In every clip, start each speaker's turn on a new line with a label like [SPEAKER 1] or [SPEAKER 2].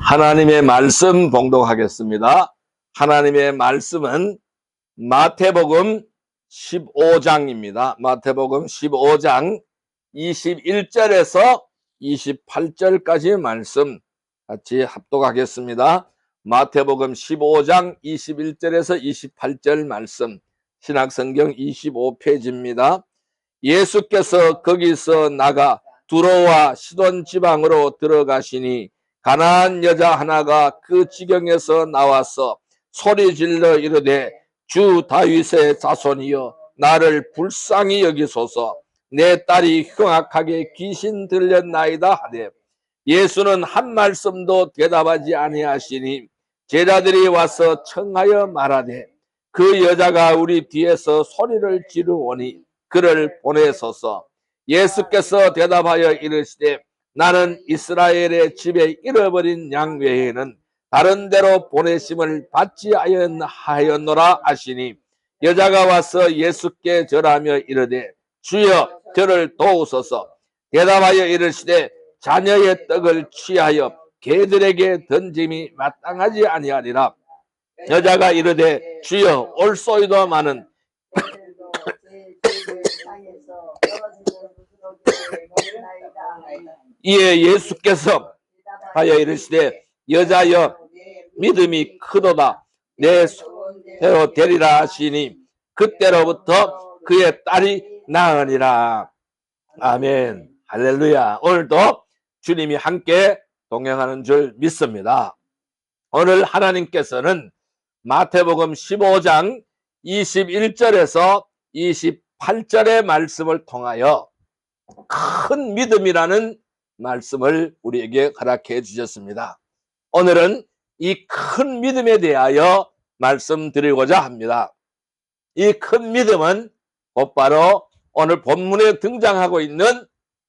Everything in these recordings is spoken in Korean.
[SPEAKER 1] 하나님의 말씀 봉독하겠습니다. 하나님의 말씀은 마태복음 15장입니다. 마태복음 15장 21절에서 28절까지의 말씀 같이 합독하겠습니다. 마태복음 15장 21절에서 28절 말씀, 신약성경 25페이지입니다. 예수께서 거기서 나가 두로와 시돈 지방으로 들어가시니 가나안 여자 하나가 그 지경에서 나와서 소리질러 이르되 주 다윗의 자손이여 나를 불쌍히 여기소서, 내 딸이 흉악하게 귀신 들렸나이다 하되 예수는 한 말씀도 대답하지 아니하시니 제자들이 와서 청하여 말하되 그 여자가 우리 뒤에서 소리를 지르오니 그를 보내소서. 예수께서 대답하여 이르시되 나는 이스라엘의 집에 잃어버린 양 외에는 다른 데로 보내심을 받지 아니하였노라 하시니 여자가 와서 예수께 절하며 이르되 주여 저를 도우소서. 대답하여 이르시되 자녀의 떡을 취하여 개들에게 던짐이 마땅하지 아니하리라. 여자가 이르되 주여 올소이도마는 이에 예수께서 하여 이르시되 여자여 믿음이 크도다, 내 손대로 되리라 하시니 그때로부터 그의 딸이 나으니라. 아멘. 할렐루야. 오늘도 주님이 함께 동행하는 줄 믿습니다. 오늘 하나님께서는 마태복음 15장 21절에서 28절의 말씀을 통하여 큰 믿음이라는 말씀을 우리에게 허락해 주셨습니다. 오늘은 이 큰 믿음에 대하여 말씀드리고자 합니다. 이 큰 믿음은 곧바로 오늘 본문에 등장하고 있는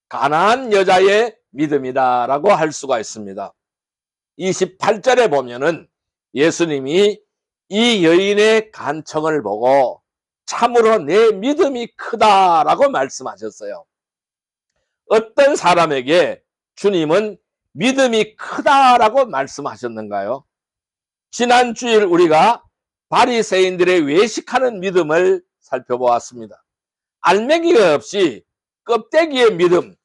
[SPEAKER 1] 가나안 여자의 믿음이다라고 할 수가 있습니다. 28절에 보면은 예수님이 이 여인의 간청을 보고 참으로 내 믿음이 크다라고 말씀하셨어요. 어떤 사람에게 주님은 믿음이 크다라고 말씀하셨는가요? 지난 주일 우리가 바리새인들의 외식하는 믿음을 살펴보았습니다. 알맹이가 없이 껍데기의 믿음,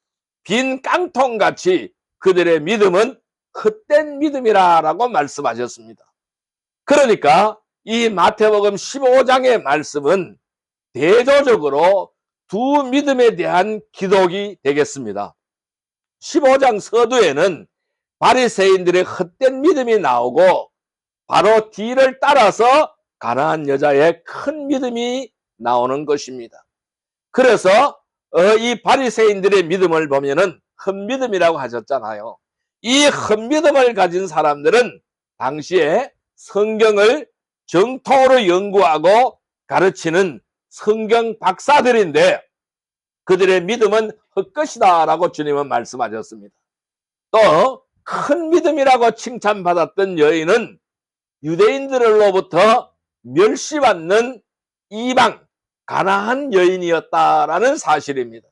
[SPEAKER 1] 빈 깡통같이 그들의 믿음은 헛된 믿음이라고 말씀하셨습니다. 그러니까 이 마태복음 15장의 말씀은 대조적으로 두 믿음에 대한 기독이 되겠습니다. 15장 서두에는 바리새인들의 헛된 믿음이 나오고 바로 뒤를 따라서 가나안 여자의 큰 믿음이 나오는 것입니다. 그래서 이 바리새인들의 믿음을 보면은 헛믿음이라고 하셨잖아요. 이 헛믿음을 가진 사람들은 당시에 성경을 정통으로 연구하고 가르치는 성경 박사들인데 그들의 믿음은 헛것이다 라고 주님은 말씀하셨습니다. 또 큰 믿음이라고 칭찬받았던 여인은 유대인들로부터 멸시받는 이방 가나안 여인이었다라는 사실입니다.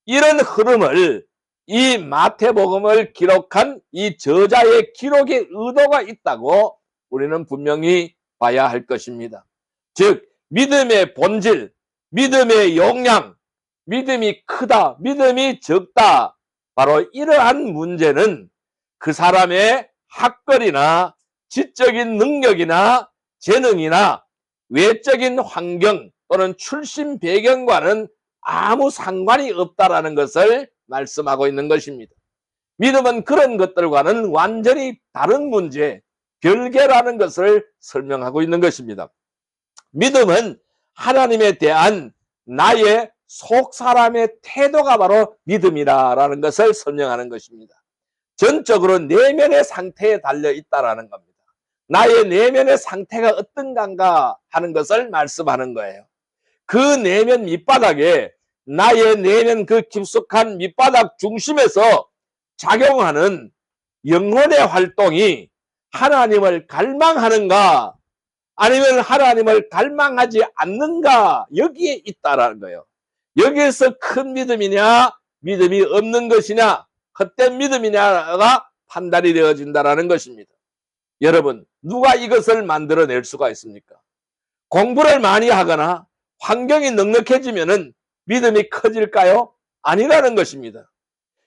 [SPEAKER 1] 이런 흐름을 이 마태복음을 기록한 이 저자의 기록에 의도가 있다고 우리는 분명히 봐야 할 것입니다. 즉 믿음의 본질, 믿음의 용량, 믿음이 크다, 믿음이 적다, 바로 이러한 문제는 그 사람의 학벌이나 지적인 능력이나 재능이나 외적인 환경 또는 출신 배경과는 아무 상관이 없다라는 것을 말씀하고 있는 것입니다. 믿음은 그런 것들과는 완전히 다른 문제, 별개라는 것을 설명하고 있는 것입니다. 믿음은 하나님에 대한 나의 속 사람의 태도가 바로 믿음이라는 것을 설명하는 것입니다. 전적으로 내면의 상태에 달려 있다라는 겁니다. 나의 내면의 상태가 어떤가 하는 것을 말씀하는 거예요. 그 내면 밑바닥에 나의 내면 그 깊숙한 밑바닥 중심에서 작용하는 영혼의 활동이 하나님을 갈망하는가 아니면 하나님을 갈망하지 않는가, 여기에 있다라는 거예요. 여기에서 큰 믿음이냐 믿음이 없는 것이냐 헛된 믿음이냐가 판단이 되어진다는 것입니다. 여러분, 누가 이것을 만들어낼 수가 있습니까? 공부를 많이 하거나 환경이 넉넉해지면은 믿음이 커질까요? 아니라는 것입니다.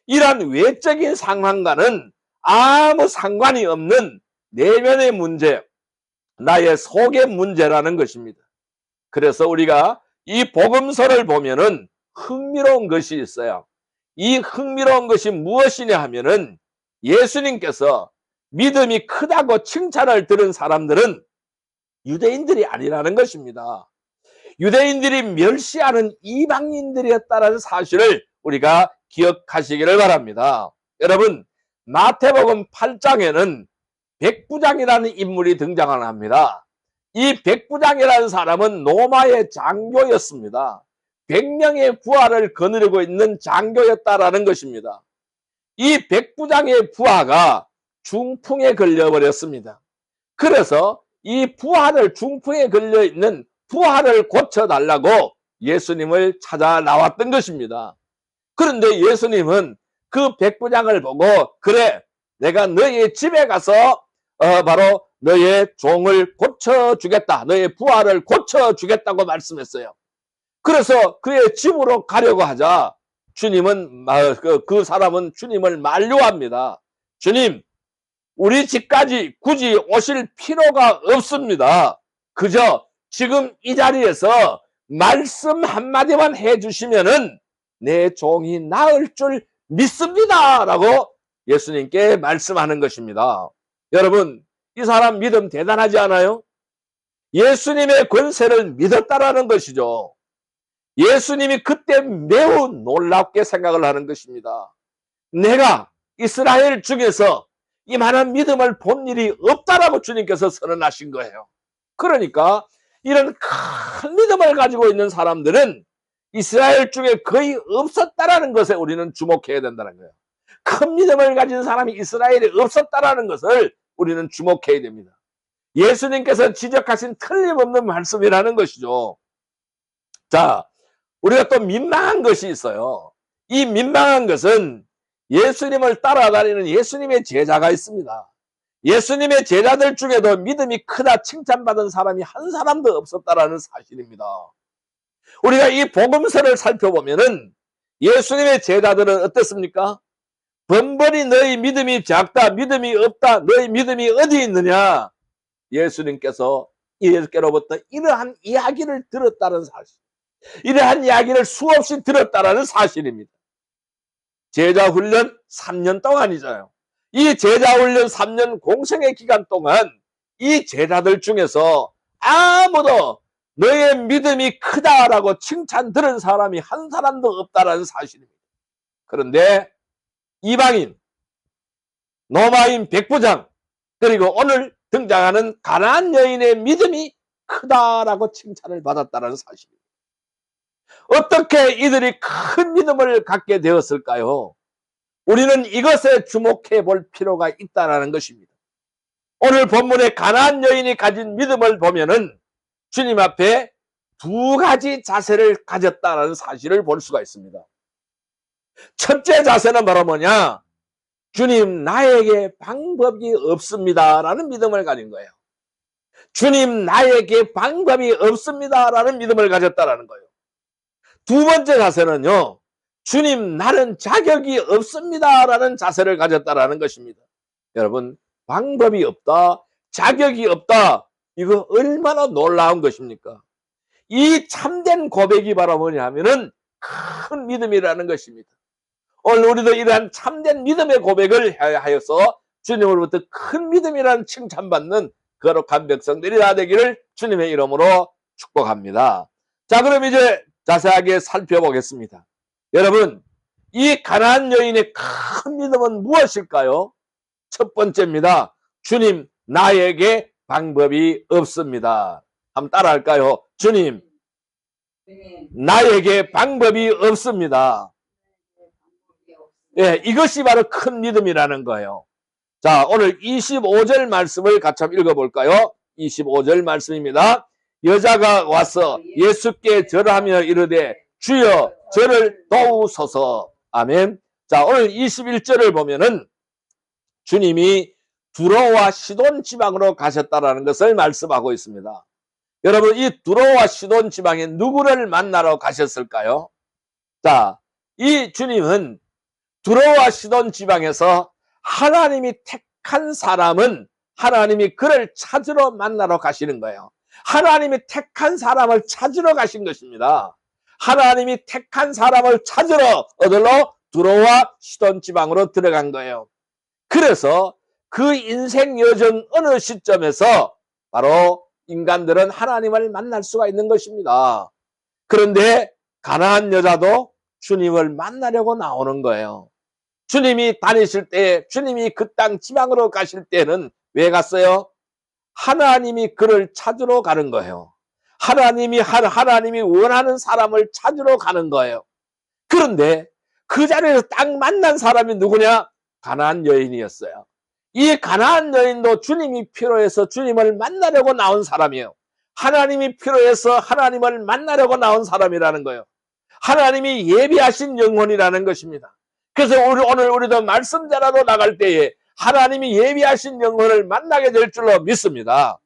[SPEAKER 1] 이러한 외적인 상황과는 아무 상관이 없는 내면의 문제, 나의 속의 문제라는 것입니다. 그래서 우리가 이 복음서를 보면은 흥미로운 것이 있어요. 이 흥미로운 것이 무엇이냐 하면은 예수님께서 믿음이 크다고 칭찬을 들은 사람들은 유대인들이 아니라는 것입니다. 유대인들이 멸시하는 이방인들이었다는 사실을 우리가 기억하시기를 바랍니다. 여러분, 마태복음 8장에는 백부장이라는 인물이 등장을 합니다. 이 백부장이라는 사람은 로마의 장교였습니다. 100명의 부하를 거느리고 있는 장교였다라는 것입니다. 이 백부장의 부하가 중풍에 걸려버렸습니다. 그래서 이 부하를, 중풍에 걸려있는 부하를 고쳐달라고 예수님을 찾아 나왔던 것입니다. 그런데 예수님은 그 백부장을 보고, 그래, 내가 너의 집에 가서 바로 너의 종을 고쳐주겠다, 너의 부하를 고쳐주겠다고 말씀했어요. 그래서 그의 집으로 가려고 하자 주님은, 그 사람은 주님을 만류합니다. 주님, 우리 집까지 굳이 오실 필요가 없습니다. 그저 지금 이 자리에서 말씀 한마디만 해주시면은 내 종이 나을 줄 믿습니다 라고 예수님께 말씀하는 것입니다. 여러분, 이 사람 믿음 대단하지 않아요? 예수님의 권세를 믿었다라는 것이죠. 예수님이 그때 매우 놀랍게 생각을 하는 것입니다. 내가 이스라엘 중에서 이만한 믿음을 본 일이 없다라고 주님께서 선언하신 거예요. 그러니까 이런 큰 믿음을 가지고 있는 사람들은 이스라엘 중에 거의 없었다라는 것에 우리는 주목해야 된다는 거예요. 큰 믿음을 가진 사람이 이스라엘에 없었다라는 것을 우리는 주목해야 됩니다. 예수님께서 지적하신 틀림없는 말씀이라는 것이죠. 자, 우리가 또 민망한 것이 있어요. 이 민망한 것은 예수님을 따라다니는 예수님의 제자가 있습니다. 예수님의 제자들 중에도 믿음이 크다 칭찬받은 사람이 한 사람도 없었다라는 사실입니다. 우리가 이 복음서를 살펴보면은 예수님의 제자들은 어떻습니까? 번번이 너희 믿음이 작다, 믿음이 없다, 너희 믿음이 어디 있느냐? 예수님께서 예수께로부터 이러한 이야기를 들었다는 사실, 이러한 이야기를 수없이 들었다라는 사실입니다. 제자 훈련 3년 동안이잖아요. 이 제자 훈련 3년 공생의 기간 동안 이 제자들 중에서 아무도 너의 믿음이 크다라고 칭찬 들은 사람이 한 사람도 없다라는 사실입니다. 그런데 이방인, 로마인 백부장, 그리고 오늘 등장하는 가나안 여인의 믿음이 크다라고 칭찬을 받았다는 사실입니다. 어떻게 이들이 큰 믿음을 갖게 되었을까요? 우리는 이것에 주목해 볼 필요가 있다는 것입니다. 오늘 본문의 가나안 여인이 가진 믿음을 보면은 주님 앞에 두 가지 자세를 가졌다는 사실을 볼 수가 있습니다. 첫째 자세는 바로 뭐냐? 주님, 나에게 방법이 없습니다 라는 믿음을 가진 거예요. 주님, 나에게 방법이 없습니다 라는 믿음을 가졌다는 거예요. 두 번째 자세는요, 주님, 나는 자격이 없습니다 라는 자세를 가졌다는 것입니다. 여러분, 방법이 없다, 자격이 없다, 이거 얼마나 놀라운 것입니까? 이 참된 고백이 바로 뭐냐 하면은 큰 믿음이라는 것입니다. 오늘 우리도 이러한 참된 믿음의 고백을 하여서 주님으로부터 큰 믿음이라는 칭찬받는 거룩한 백성들이 다 되기를 주님의 이름으로 축복합니다. 자, 그럼 이제 자세하게 살펴보겠습니다. 여러분, 이 가나안 여인의 큰 믿음은 무엇일까요? 첫 번째입니다. 주님, 나에게 방법이 없습니다. 한번 따라할까요? 주님, 나에게 방법이 없습니다. 예, 이것이 바로 큰 믿음이라는 거예요. 자, 오늘 25절 말씀을 같이 한번 읽어볼까요? 25절 말씀입니다. 여자가 와서 예수께 절하며 이르되 주여 저를 도우소서. 아멘. 자, 오늘 21절을 보면은 주님이 두로와 시돈 지방으로 가셨다라는 것을 말씀하고 있습니다. 여러분, 이 두로와 시돈 지방에 누구를 만나러 가셨을까요? 자, 이 주님은 두로와 시돈 지방에서 하나님이 택한 사람은 하나님이 그를 찾으러 만나러 가시는 거예요. 하나님이 택한 사람을 찾으러 가신 것입니다. 하나님이 택한 사람을 찾으러 어디로? 두로와 시돈 지방으로 들어간 거예요. 그래서 그 인생 여정 어느 시점에서 바로 인간들은 하나님을 만날 수가 있는 것입니다. 그런데 가나안 여자도 주님을 만나려고 나오는 거예요. 주님이 다니실 때, 주님이 그 땅 지방으로 가실 때는 왜 갔어요? 하나님이 그를 찾으러 가는 거예요. 하나님이 원하는 사람을 찾으러 가는 거예요. 그런데 그 자리에서 딱 만난 사람이 누구냐? 가나안 여인이었어요. 이 가나안 여인도 주님이 필요해서 주님을 만나려고 나온 사람이에요. 하나님이 필요해서 하나님을 만나려고 나온 사람이라는 거예요. 하나님이 예비하신 영혼이라는 것입니다. 그래서 오늘 우리도 말씀 전하러 나갈 때에 하나님이 예비하신 영혼을 만나게 될 줄로 믿습니다.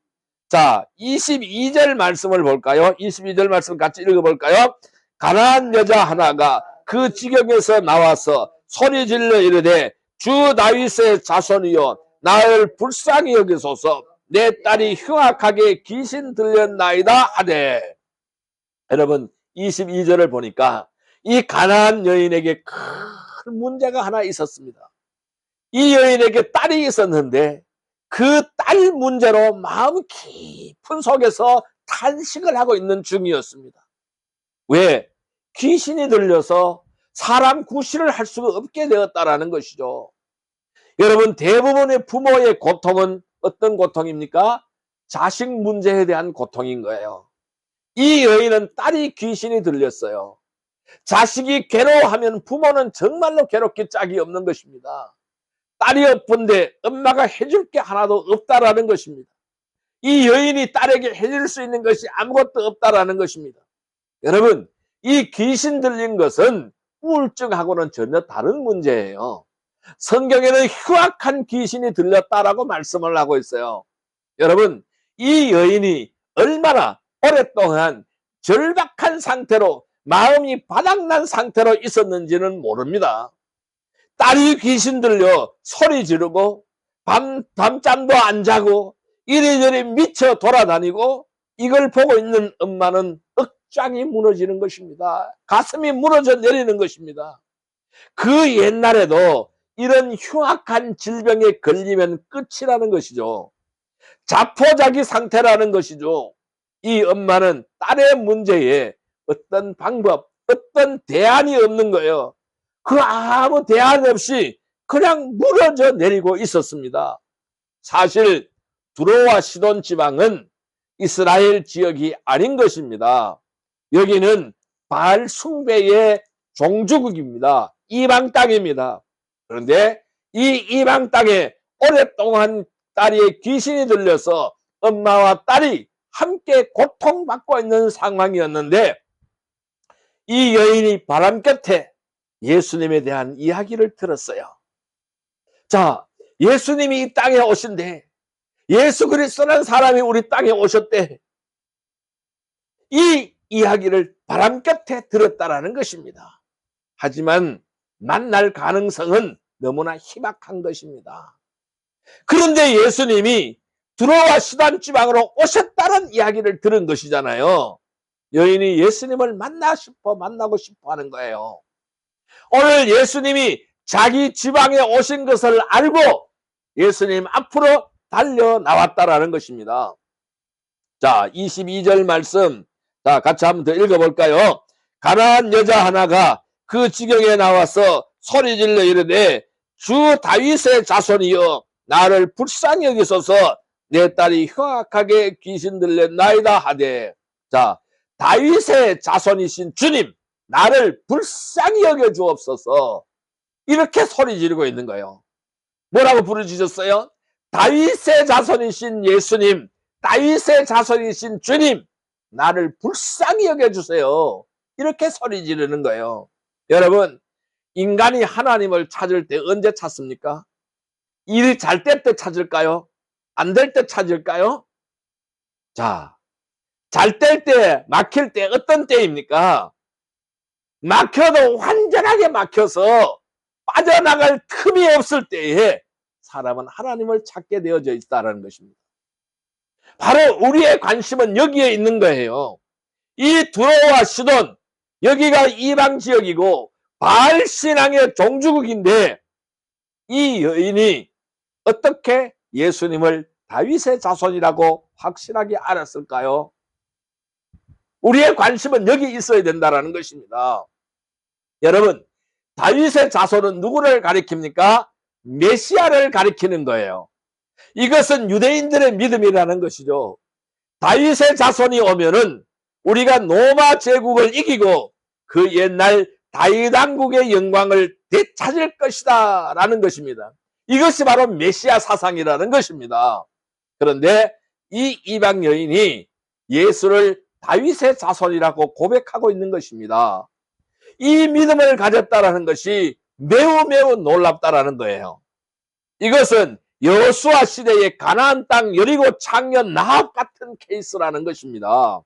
[SPEAKER 1] 자, 22절 말씀을 볼까요? 22절 말씀 같이 읽어볼까요? 가나안 여자 하나가 그 지경에서 나와서 소리질러 이르되 주 다윗의 자손이여 나를 불쌍히 여기소서 내 딸이 흉악하게 귀신 들렸나이다 하되. 여러분, 22절을 보니까 이 가나안 여인에게 큰 문제가 하나 있었습니다. 이 여인에게 딸이 있었는데 그 딸 문제로 마음 깊은 속에서 탄식을 하고 있는 중이었습니다. 왜? 귀신이 들려서 사람 구실을 할 수가 없게 되었다라는 것이죠. 여러분, 대부분의 부모의 고통은 어떤 고통입니까? 자식 문제에 대한 고통인 거예요. 이 여인은 딸이 귀신이 들렸어요. 자식이 괴로워하면 부모는 정말로 괴롭기 짝이 없는 것입니다. 딸이 아픈데 엄마가 해줄 게 하나도 없다라는 것입니다. 이 여인이 딸에게 해줄 수 있는 것이 아무것도 없다라는 것입니다. 여러분, 이 귀신 들린 것은 우울증하고는 전혀 다른 문제예요. 성경에는 흉악한 귀신이 들렸다라고 말씀을 하고 있어요. 여러분, 이 여인이 얼마나 오랫동안 절박한 상태로 마음이 바닥난 상태로 있었는지는 모릅니다. 딸이 귀신 들려 소리 지르고 밤잠도 안 자고 이리저리 미쳐 돌아다니고 이걸 보고 있는 엄마는 억장이 무너지는 것입니다. 가슴이 무너져 내리는 것입니다. 그 옛날에도 이런 흉악한 질병에 걸리면 끝이라는 것이죠. 자포자기 상태라는 것이죠. 이 엄마는 딸의 문제에 어떤 방법, 어떤 대안이 없는 거예요. 그 아무 대안 없이 그냥 무너져 내리고 있었습니다. 사실 두로와 시돈 지방은 이스라엘 지역이 아닌 것입니다. 여기는 바알 숭배의 종주국입니다. 이방 땅입니다. 그런데 이 이방 땅에 오랫동안 딸이 귀신이 들려서 엄마와 딸이 함께 고통받고 있는 상황이었는데 이 여인이 바람 끝에 예수님에 대한 이야기를 들었어요. 자, 예수님이 이 땅에 오신대. 예수 그리스도라는 사람이 우리 땅에 오셨대. 이 이야기를 바람 끝에 들었다라는 것입니다. 하지만 만날 가능성은 너무나 희박한 것입니다. 그런데 예수님이 두로와 시돈 지방으로 오셨다는 이야기를 들은 것이잖아요. 여인이 예수님을 만나고 싶어 하는 거예요. 오늘 예수님이 자기 지방에 오신 것을 알고 예수님 앞으로 달려 나왔다라는 것입니다. 자, 22절 말씀, 자, 같이 한번 더 읽어볼까요? 가나안 여자 하나가 그 지경에 나와서 소리질러 이르되 주 다윗의 자손이여 나를 불쌍히 여기소서 내 딸이 흉악하게 귀신 들렸나이다 하되. 자, 다윗의 자손이신 주님, 나를 불쌍히 여겨 주옵소서. 이렇게 소리 지르고 있는 거예요. 뭐라고 부르짖었어요? 다윗의 자손이신 예수님, 다윗의 자손이신 주님, 나를 불쌍히 여겨 주세요. 이렇게 소리 지르는 거예요. 여러분, 인간이 하나님을 찾을 때 언제 찾습니까? 일이 잘 될 때 찾을까요? 안 될 때 찾을까요? 자, 잘 될 때, 막힐 때 어떤 때입니까? 막혀도 완전하게 막혀서 빠져나갈 틈이 없을 때에 사람은 하나님을 찾게 되어져 있다는 것입니다. 바로 우리의 관심은 여기에 있는 거예요. 이 두로와 시돈, 여기가 이방 지역이고 바알 신앙의 종주국인데 이 여인이 어떻게 예수님을 다윗의 자손이라고 확실하게 알았을까요? 우리의 관심은 여기 있어야 된다는 것입니다. 여러분, 다윗의 자손은 누구를 가리킵니까? 메시아를 가리키는 거예요. 이것은 유대인들의 믿음이라는 것이죠. 다윗의 자손이 오면은 우리가 로마 제국을 이기고 그 옛날 다윗 왕국의 영광을 되찾을 것이다 라는 것입니다. 이것이 바로 메시아 사상이라는 것입니다. 그런데 이 이방 여인이 예수를 다윗의 자손이라고 고백하고 있는 것입니다. 이 믿음을 가졌다라는 것이 매우 매우 놀랍다라는 거예요. 이것은 여호수아 시대의 가나안 땅 여리고 창녀 나합 같은 케이스라는 것입니다.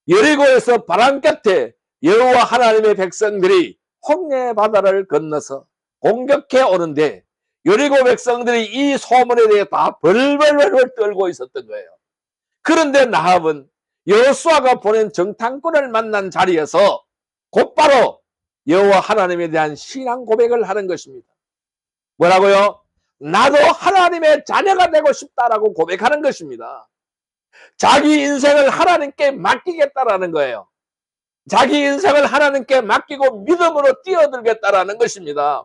[SPEAKER 1] 여리고에서 바람 끝에 여호와 하나님의 백성들이 홍해 바다를 건너서 공격해 오는데 여리고 백성들이 이 소문에 대해 다 벌벌벌 떨고 있었던 거예요. 그런데 나합은 여호수아가 보낸 정탐꾼을 만난 자리에서 곧바로 여호와 하나님에 대한 신앙 고백을 하는 것입니다. 뭐라고요? 나도 하나님의 자녀가 되고 싶다라고 고백하는 것입니다. 자기 인생을 하나님께 맡기겠다라는 거예요. 자기 인생을 하나님께 맡기고 믿음으로 뛰어들겠다라는 것입니다.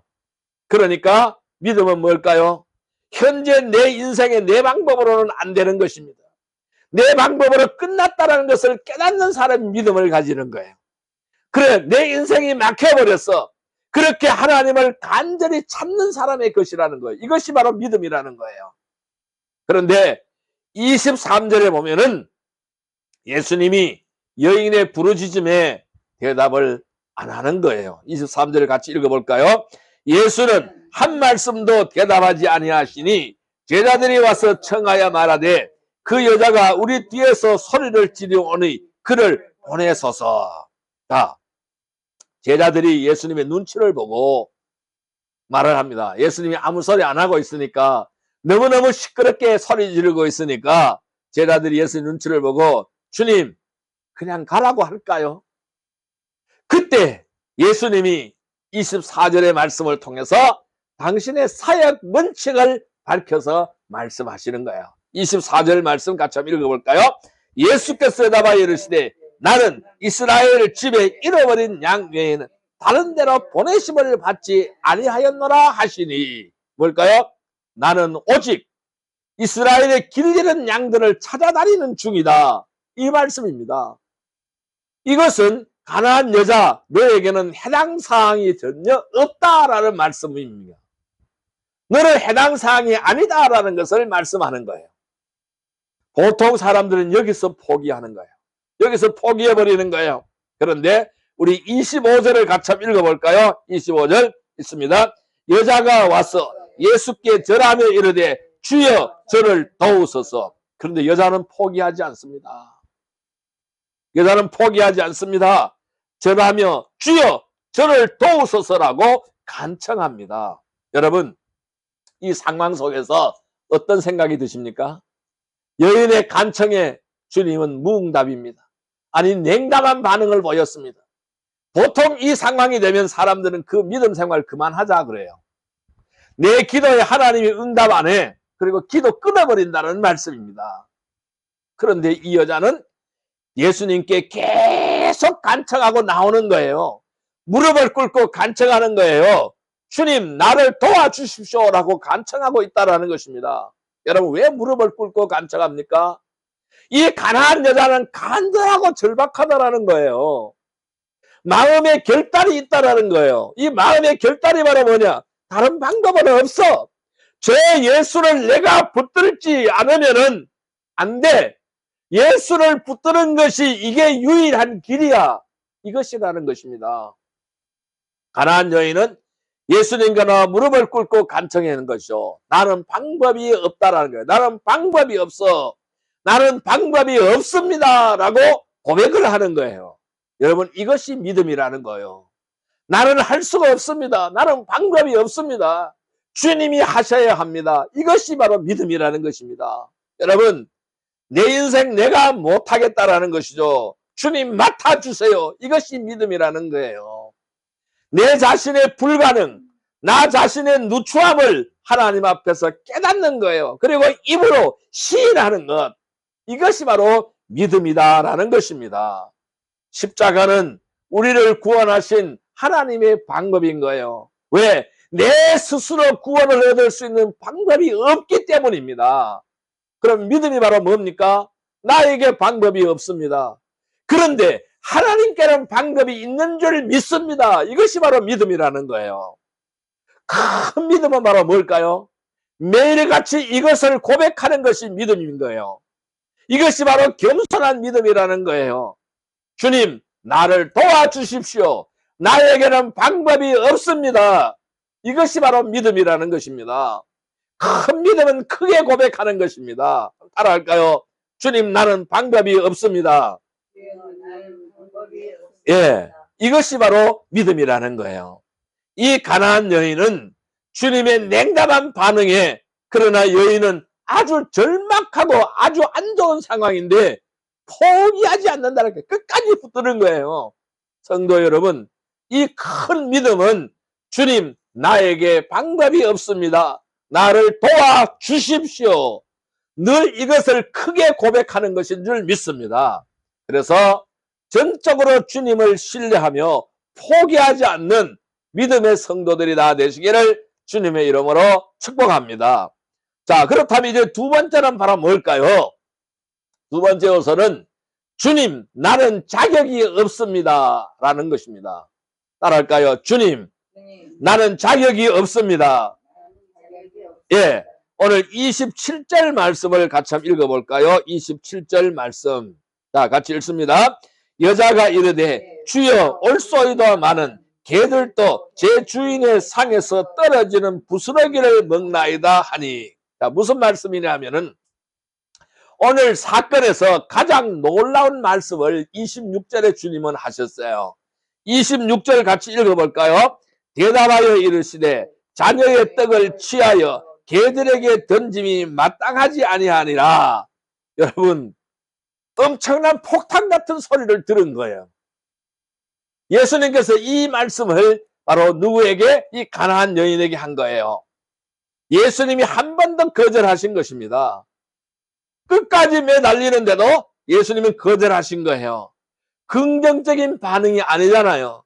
[SPEAKER 1] 그러니까 믿음은 뭘까요? 현재 내 인생의 내 방법으로는 안 되는 것입니다. 내 방법으로 끝났다라는 것을 깨닫는 사람이 믿음을 가지는 거예요. 그래, 내 인생이 막혀버렸어. 그렇게 하나님을 간절히 찾는 사람의 것이라는 거예요. 이것이 바로 믿음이라는 거예요. 그런데 23절에 보면은 예수님이 여인의 부르짖음에 대답을 안 하는 거예요. 23절을 같이 읽어볼까요? 예수는 한 말씀도 대답하지 아니하시니 제자들이 와서 청하여 말하되 그 여자가 우리 뒤에서 소리를 지르오니 그를 보내소서. 자, 제자들이 예수님의 눈치를 보고 말을 합니다. 예수님이 아무 소리 안 하고 있으니까 너무너무 시끄럽게 소리 지르고 있으니까 제자들이 예수님 눈치를 보고 주님 그냥 가라고 할까요? 그때 예수님이 24절의 말씀을 통해서 당신의 사역 원칙을 밝혀서 말씀하시는 거예요. 24절 말씀 같이 한번 읽어볼까요? 예수께서 대답하여 이르시되 나는 이스라엘 집에 잃어버린 양 외에는 다른 데로 보내심을 받지 아니하였노라 하시니 뭘까요? 나는 오직 이스라엘의 길 잃은 양들을 찾아다니는 중이다. 이 말씀입니다. 이것은 가난한 여자 너에게는 해당 사항이 전혀 없다라는 말씀입니다. 너는 해당 사항이 아니다라는 것을 말씀하는 거예요. 보통 사람들은 여기서 포기하는 거예요. 여기서 포기해버리는 거예요. 그런데 우리 25절을 같이 한번 읽어볼까요? 25절 있습니다. 여자가 와서 예수께 절하며 이르되 주여 저를 도우소서. 그런데 여자는 포기하지 않습니다. 여자는 포기하지 않습니다. 절하며 주여 저를 도우소서라고 간청합니다. 여러분, 이 상황 속에서 어떤 생각이 드십니까? 여인의 간청에 주님은 무응답입니다. 아니 냉담한 반응을 보였습니다. 보통 이 상황이 되면 사람들은 그 믿음 생활 그만하자 그래요. 내 기도에 하나님이 응답 안 해. 그리고 기도 끊어버린다는 말씀입니다. 그런데 이 여자는 예수님께 계속 간청하고 나오는 거예요. 무릎을 꿇고 간청하는 거예요. 주님 나를 도와주십시오라고 간청하고 있다는 것입니다. 여러분 왜 무릎을 꿇고 간청합니까? 이 가난한 여자는 간절하고 절박하다라는 거예요. 마음의 결단이 있다라는 거예요. 이 마음의 결단이 바로 뭐냐? 다른 방법은 없어. 저 예수를 내가 붙들지 않으면은 안 돼. 예수를 붙드는 것이 이게 유일한 길이야. 이것이라는 것입니다. 가나안 여인은 예수님과 나와 무릎을 꿇고 간청하는 것이죠. 나는 방법이 없다라는 거예요. 나는 방법이 없어. 나는 방법이 없습니다. 라고 고백을 하는 거예요. 여러분, 이것이 믿음이라는 거예요. 나는 할 수가 없습니다. 나는 방법이 없습니다. 주님이 하셔야 합니다. 이것이 바로 믿음이라는 것입니다. 여러분, 내 인생 내가 못하겠다라는 것이죠. 주님 맡아주세요. 이것이 믿음이라는 거예요. 내 자신의 불가능, 나 자신의 누추함을 하나님 앞에서 깨닫는 거예요. 그리고 입으로 시인하는 것, 이것이 바로 믿음이다라는 것입니다. 십자가는 우리를 구원하신 하나님의 방법인 거예요. 왜? 내 스스로 구원을 얻을 수 있는 방법이 없기 때문입니다. 그럼 믿음이 바로 뭡니까? 나에게 방법이 없습니다. 그런데 하나님께는 방법이 있는 줄 믿습니다. 이것이 바로 믿음이라는 거예요. 큰 믿음은 바로 뭘까요? 매일같이 이것을 고백하는 것이 믿음인 거예요. 이것이 바로 겸손한 믿음이라는 거예요. 주님, 나를 도와주십시오. 나에게는 방법이 없습니다. 이것이 바로 믿음이라는 것입니다. 큰 믿음은 크게 고백하는 것입니다. 따라할까요? 주님, 나는 방법이 없습니다. 예, 이것이 바로 믿음이라는 거예요. 이 가나안 여인은 주님의 냉담한 반응에, 그러나 여인은 아주 절박하고 아주 안 좋은 상황인데 포기하지 않는다는 게 끝까지 붙드는 거예요. 성도 여러분, 이 큰 믿음은 주님, 나에게 방법이 없습니다. 나를 도와주십시오. 늘 이것을 크게 고백하는 것인 줄 믿습니다. 그래서 전적으로 주님을 신뢰하며 포기하지 않는 믿음의 성도들이 다 되시기를 주님의 이름으로 축복합니다. 자, 그렇다면 이제 두 번째는 바로 뭘까요? 두 번째 요소는 주님, 나는 자격이 없습니다 라는 것입니다. 따라할까요? 주님, 나는 자격이 없습니다. 예, 오늘 27절 말씀을 같이 한번 읽어볼까요? 27절 말씀. 자, 같이 읽습니다. 여자가 이르되 주여 올소이도마는 개들도 제 주인의 상에서 떨어지는 부스러기를 먹나이다 하니. 자, 무슨 말씀이냐 하면은 오늘 사건에서 가장 놀라운 말씀을 26절에 주님은 하셨어요. 26절 같이 읽어볼까요? 대답하여 이르시되 자녀의 떡을 취하여 개들에게 던짐이 마땅하지 아니하니라. 여러분, 엄청난 폭탄 같은 소리를 들은 거예요. 예수님께서 이 말씀을 바로 누구에게? 이 가나안 여인에게 한 거예요. 예수님이 한 번도 거절하신 것입니다. 끝까지 매달리는데도 예수님은 거절하신 거예요. 긍정적인 반응이 아니잖아요.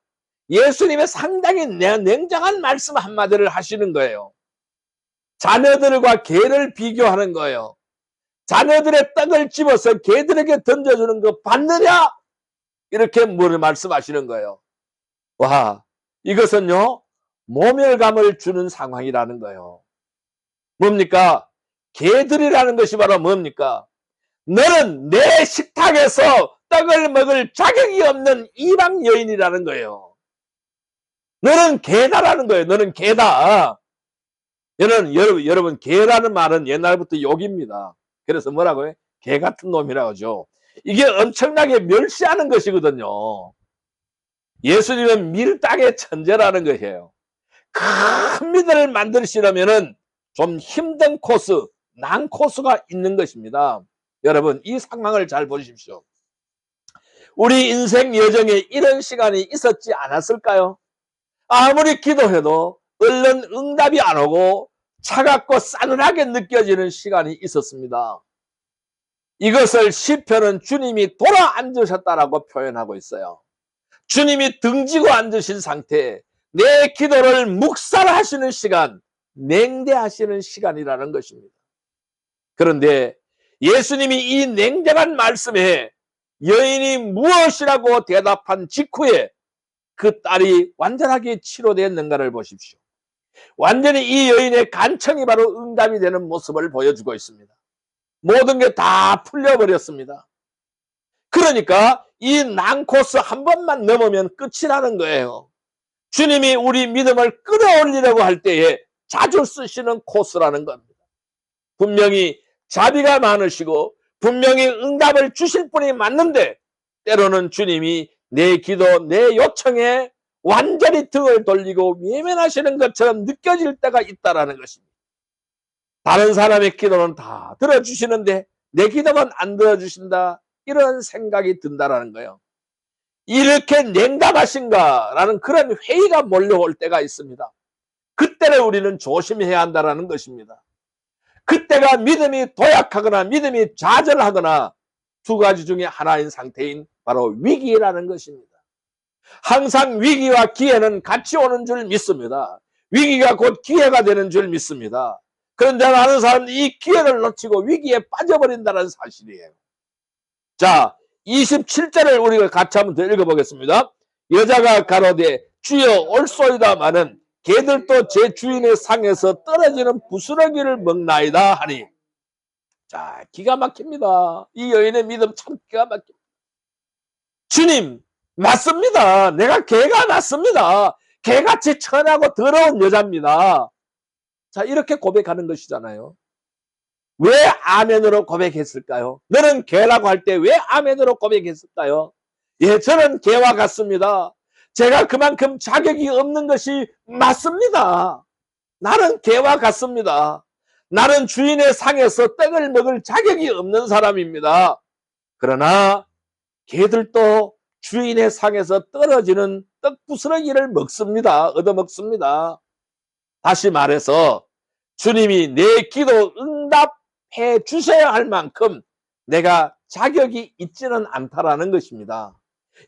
[SPEAKER 1] 예수님의 상당히 냉정한 말씀 한마디를 하시는 거예요. 자녀들과 개를 비교하는 거예요. 자녀들의 떡을 집어서 개들에게 던져주는 거 봤느냐? 이렇게 말씀하시는 거예요. 와, 이것은요, 모멸감을 주는 상황이라는 거예요. 뭡니까? 개들이라는 것이 바로 뭡니까? 너는 내 식탁에서 떡을 먹을 자격이 없는 이방 여인이라는 거예요. 너는 개다라는 거예요. 너는 개다. 여러분, 개라는 말은 옛날부터 욕입니다. 그래서 뭐라고요? 개 같은 놈이라고 하죠. 이게 엄청나게 멸시하는 것이거든요. 예수님은 밀당의 천재라는 것이에요. 큰 믿음을 만드시려면은 좀 힘든 코스, 난코스가 있는 것입니다. 여러분, 이 상황을 잘 보십시오. 우리 인생 여정에 이런 시간이 있었지 않았을까요? 아무리 기도해도 얼른 응답이 안 오고 차갑고 싸늘하게 느껴지는 시간이 있었습니다. 이것을 시편은 주님이 돌아 앉으셨다라고 표현하고 있어요. 주님이 등지고 앉으신 상태에 내 기도를 묵살하시는 시간, 냉대하시는 시간이라는 것입니다. 그런데 예수님이 이 냉정한 말씀에 여인이 무엇이라고 대답한 직후에 그 딸이 완전하게 치료되었는가를 보십시오. 완전히 이 여인의 간청이 바로 응답이 되는 모습을 보여주고 있습니다. 모든 게 다 풀려버렸습니다. 그러니까 이 난코스 한 번만 넘으면 끝이라는 거예요. 주님이 우리 믿음을 끌어올리려고 할 때에 자주 쓰시는 코스라는 겁니다. 분명히 자비가 많으시고 분명히 응답을 주실 분이 맞는데 때로는 주님이 내 기도, 내 요청에 완전히 등을 돌리고 외면하시는 것처럼 느껴질 때가 있다는 것입니다. 다른 사람의 기도는 다 들어주시는데 내 기도만 안 들어주신다, 이런 생각이 든다는 거예요. 이렇게 냉담하신가라는 그런 회의가 몰려올 때가 있습니다. 그때를 우리는 조심해야 한다는 것입니다. 그때가 믿음이 도약하거나 믿음이 좌절하거나 두 가지 중에 하나인 상태인 바로 위기라는 것입니다. 항상 위기와 기회는 같이 오는 줄 믿습니다. 위기가 곧 기회가 되는 줄 믿습니다. 그런데 많은 사람들이 이 기회를 놓치고 위기에 빠져버린다는 사실이에요. 자, 27절을 우리가 같이 한번 더 읽어보겠습니다. 여자가 가로되 주여 올소이다마는 개들도 제 주인의 상에서 떨어지는 부스러기를 먹나이다 하니. 자, 기가 막힙니다. 이 여인의 믿음 참 기가 막힙니다. 주님, 맞습니다. 내가 개가 맞습니다. 개같이 천하고 더러운 여자입니다. 자, 이렇게 고백하는 것이잖아요. 왜 아멘으로 고백했을까요? 너는 개라고 할 때 왜 아멘으로 고백했을까요? 예, 저는 개와 같습니다. 제가 그만큼 자격이 없는 것이 맞습니다. 나는 개와 같습니다. 나는 주인의 상에서 떡을 먹을 자격이 없는 사람입니다. 그러나 개들도 주인의 상에서 떨어지는 떡 부스러기를 먹습니다. 얻어먹습니다. 다시 말해서 주님이 내 기도 응답해 주셔야 할 만큼 내가 자격이 있지는 않다라는 것입니다.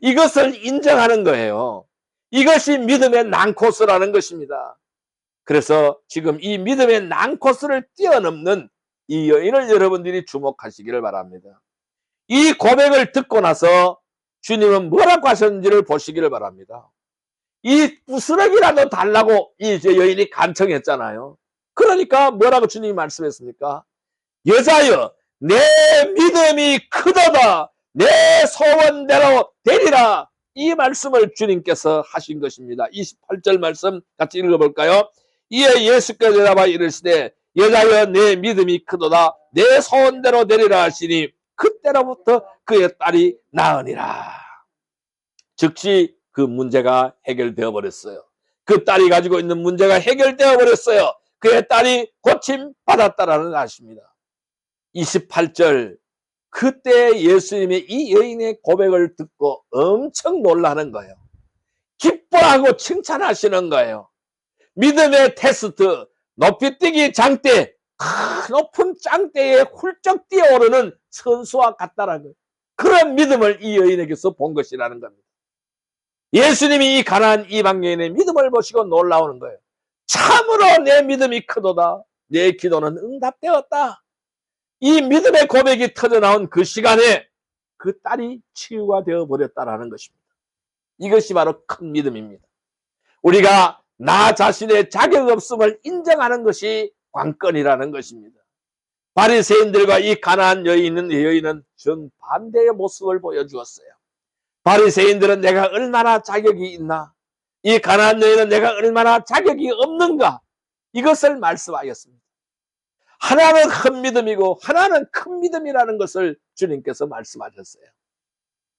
[SPEAKER 1] 이것을 인정하는 거예요. 이것이 믿음의 난코스라는 것입니다. 그래서 지금 이 믿음의 난코스를 뛰어넘는 이 여인을 여러분들이 주목하시기를 바랍니다. 이 고백을 듣고 나서 주님은 뭐라고 하셨는지를 보시기를 바랍니다. 이 부스러기라도 달라고 이 여인이 간청했잖아요. 그러니까 뭐라고 주님이 말씀했습니까? 여자여, 내 믿음이 크도다. 내 소원대로 되리라. 이 말씀을 주님께서 하신 것입니다. 28절 말씀 같이 읽어볼까요? 이에 예수께서 대답하여 이르시되 여자여, 내 믿음이 크도다. 내 소원대로 되리라 하시니 그때로부터 그의 딸이 나으니라. 즉시 그 문제가 해결되어 버렸어요. 그 딸이 가지고 있는 문제가 해결되어 버렸어요. 그의 딸이 고침 받았다라는 것입니다. 28절, 그때 예수님의 이 여인의 고백을 듣고 엄청 놀라는 거예요. 기뻐하고 칭찬하시는 거예요. 믿음의 테스트, 높이뛰기 장대, 높은 장대에 훌쩍 뛰어오르는 선수와 같다라는 거예요. 그런 믿음을 이 여인에게서 본 것이라는 겁니다. 예수님이 이 가난한 이방 여인의 믿음을 보시고 놀라우는 거예요. 참으로 내 믿음이 크도다. 내 기도는 응답되었다. 이 믿음의 고백이 터져나온 그 시간에 그 딸이 치유가 되어버렸다라는 것입니다. 이것이 바로 큰 믿음입니다. 우리가 나 자신의 자격 없음을 인정하는 것이 관건이라는 것입니다. 바리새인들과 이 가난한 여인은 정반대의 모습을 보여주었어요. 바리새인들은 내가 얼마나 자격이 있나, 이 가난한 여인은 내가 얼마나 자격이 없는가, 이것을 말씀하였습니다. 하나는 큰 믿음이고 하나는 큰 믿음이라는 것을 주님께서 말씀하셨어요.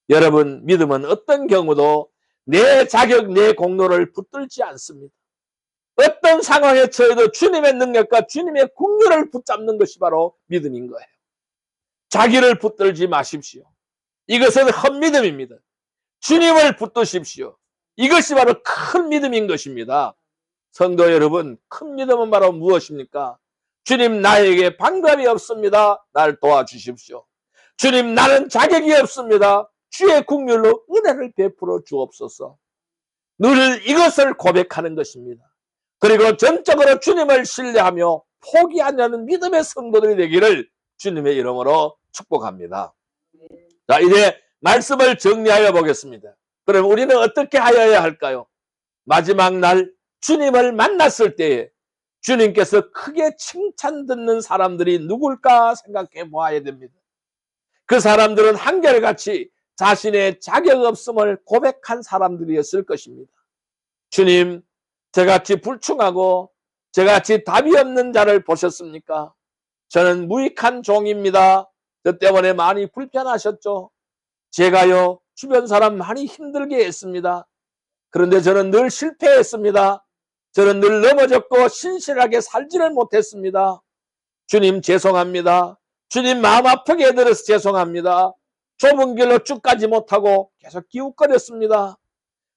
[SPEAKER 1] 여러분, 믿음은 어떤 경우도 내 자격, 내 공로를 붙들지 않습니다. 어떤 상황에 처해도 주님의 능력과 주님의 국률을 붙잡는 것이 바로 믿음인 거예요. 자기를 붙들지 마십시오. 이것은 헛믿음입니다. 주님을 붙드십시오. 이것이 바로 큰 믿음인 것입니다. 성도 여러분, 큰 믿음은 바로 무엇입니까? 주님, 나에게 방법이 없습니다. 날 도와주십시오. 주님, 나는 자격이 없습니다. 주의 국률로 은혜를 베풀어 주옵소서. 늘 이것을 고백하는 것입니다. 그리고 전적으로 주님을 신뢰하며 포기하지 않는 믿음의 성도들이 되기를 주님의 이름으로 축복합니다. 자, 이제 말씀을 정리하여 보겠습니다. 그럼 우리는 어떻게 하여야 할까요? 마지막 날 주님을 만났을 때에 주님께서 크게 칭찬 듣는 사람들이 누굴까 생각해 보아야 됩니다. 그 사람들은 한결같이 자신의 자격 없음을 고백한 사람들이었을 것입니다. 주님, 저같이 불충하고 저같이 답이 없는 자를 보셨습니까? 저는 무익한 종입니다. 저 때문에 많이 불편하셨죠? 제가요, 주변 사람 많이 힘들게 했습니다. 그런데 저는 늘 실패했습니다. 저는 늘 넘어졌고 신실하게 살지를 못했습니다. 주님 죄송합니다. 주님 마음 아프게 해드려서 죄송합니다. 좁은 길로 쭉 가지 못하고 계속 기웃거렸습니다.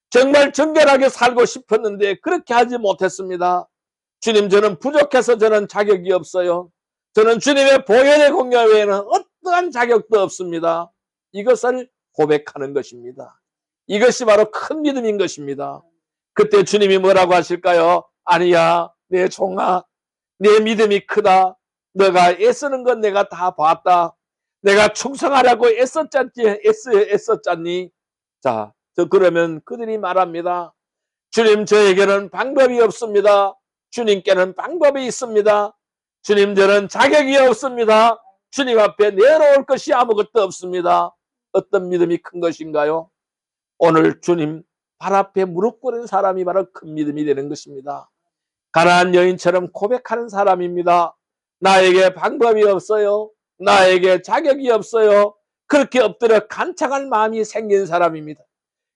[SPEAKER 1] 정말 정결하게 살고 싶었는데 그렇게 하지 못했습니다. 주님, 저는 부족해서 저는 자격이 없어요. 저는 주님의 보혈의 공여 외에는 어떠한 자격도 없습니다. 이것을 고백하는 것입니다. 이것이 바로 큰 믿음인 것입니다. 그때 주님이 뭐라고 하실까요? 아니야, 내 종아, 내 믿음이 크다. 너가 애쓰는 건 내가 다 봤다. 내가 충성하려고 애썼잖니? 자, 그러면 그들이 말합니다. 주님, 저에게는 방법이 없습니다. 주님께는 방법이 있습니다. 주님, 저는 자격이 없습니다. 주님 앞에 내놓을 것이 아무것도 없습니다. 어떤 믿음이 큰 것인가요? 오늘 주님 발 앞에 무릎 꿇은 사람이 바로 큰 믿음이 되는 것입니다. 가나안 여인처럼 고백하는 사람입니다. 나에게 방법이 없어요. 나에게 자격이 없어요. 그렇게 엎드려 간청할 마음이 생긴 사람입니다.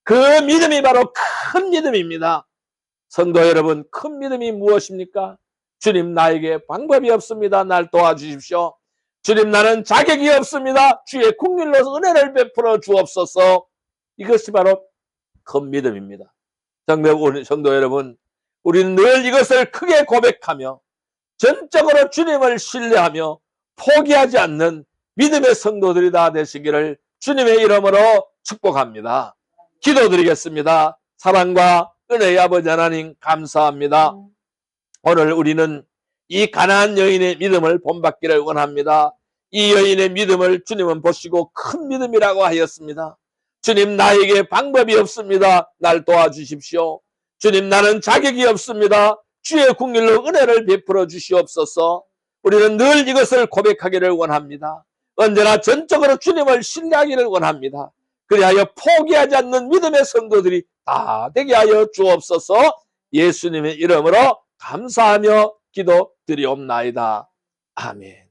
[SPEAKER 1] 그 믿음이 바로 큰 믿음입니다. 성도 여러분, 큰 믿음이 무엇입니까? 주님, 나에게 방법이 없습니다. 날 도와주십시오. 주님, 나는 자격이 없습니다. 주의 국률로 은혜를 베풀어 주옵소서. 이것이 바로 큰 믿음입니다. 성도 여러분, 우리는 늘 이것을 크게 고백하며 전적으로 주님을 신뢰하며 포기하지 않는 믿음의 성도들이 다 되시기를 주님의 이름으로 축복합니다. 기도드리겠습니다. 사랑과 은혜의 아버지 하나님 감사합니다. 오늘 우리는 이 가나안 여인의 믿음을 본받기를 원합니다. 이 여인의 믿음을 주님은 보시고 큰 믿음이라고 하였습니다. 주님, 나에게 방법이 없습니다. 날 도와주십시오. 주님, 나는 자격이 없습니다. 주의 국률로 은혜를 베풀어 주시옵소서. 우리는 늘 이것을 고백하기를 원합니다. 언제나 전적으로 주님을 신뢰하기를 원합니다. 그리하여 포기하지 않는 믿음의 성도들이 다 되게 하여 주옵소서. 예수님의 이름으로 감사하며 기도드리옵나이다. 아멘.